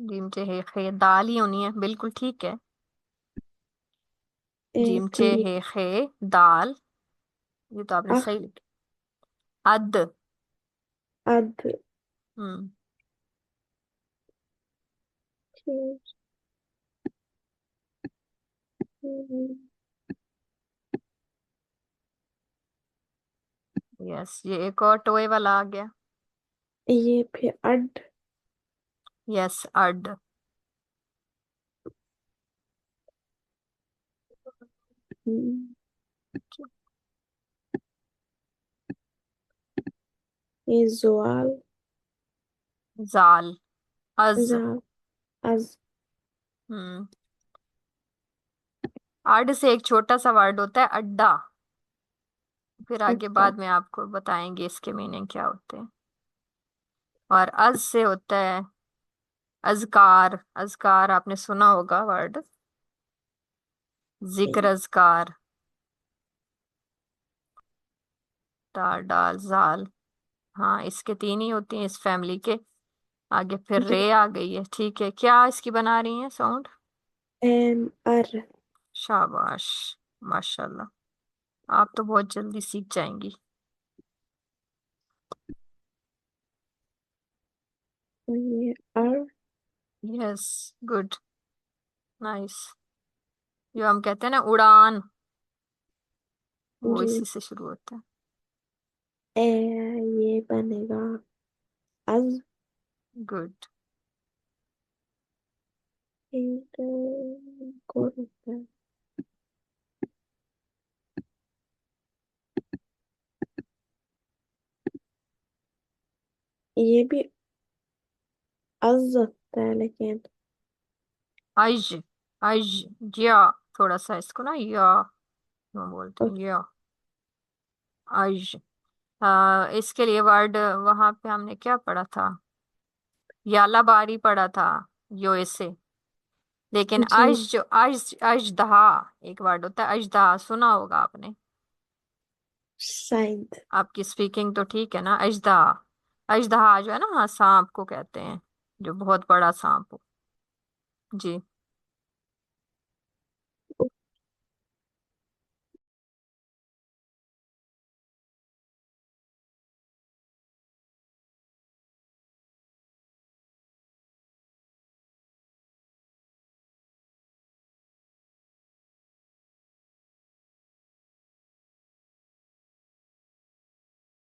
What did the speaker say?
Gym चे हे खे, दाल ही होनी है, बिल्कुल ठीक है। जीम चे ये हे खे, दाल। ये तो आपने अख सही लिखा। अद। अद हम्म। यस, ये एक और टोए वाला आ गया। ये फिर अड यस, अड। ये जुआल जाल। अज। जाल अज हम्म। अड से एक छोटा सा वर्ड होता है, अड्डा। फिर आगे अड्डा बाद में आपको बताएंगे इसके मीनिंग क्या होते हैं। और अज से होता है अजकार। अजकार आपने सुना होगा वर्ड, जिक्र अजकार। दाल डाल जाल। हाँ, इसके तीन ही होती हैं इस फैमिली के। आगे फिर ये रे आ गई है, ठीक है। क्या इसकी बना रही है साउंड? एन अर शाबाश, माशाल्लाह। आप तो बहुत जल्दी सीख जाएंगी। ये अर यस, गुड, नाइस। जो हम कहते हैं ना उड़ान, वो जी इसी से शुरू होता है। ए ये बनेगा अज गुड। एक को होता है। ये भी अज होता है लेकिन अज। अज, या थोड़ा सा इसको ना या क्यों बोलते हैं, या अज। इसके लिए वर्ड वहां पे हमने क्या पढ़ा था? यालाबारी पढ़ा था, यूएसए। लेकिन जी अज, जो अज अजदहा एक वर्ड होता है, अजदहा सुना होगा आपने। शायद आपकी स्पीकिंग तो ठीक है ना? अजदहा। अजदहा जो है ना, हाँ, सांप को कहते हैं, जो बहुत बड़ा सांप हो। जी।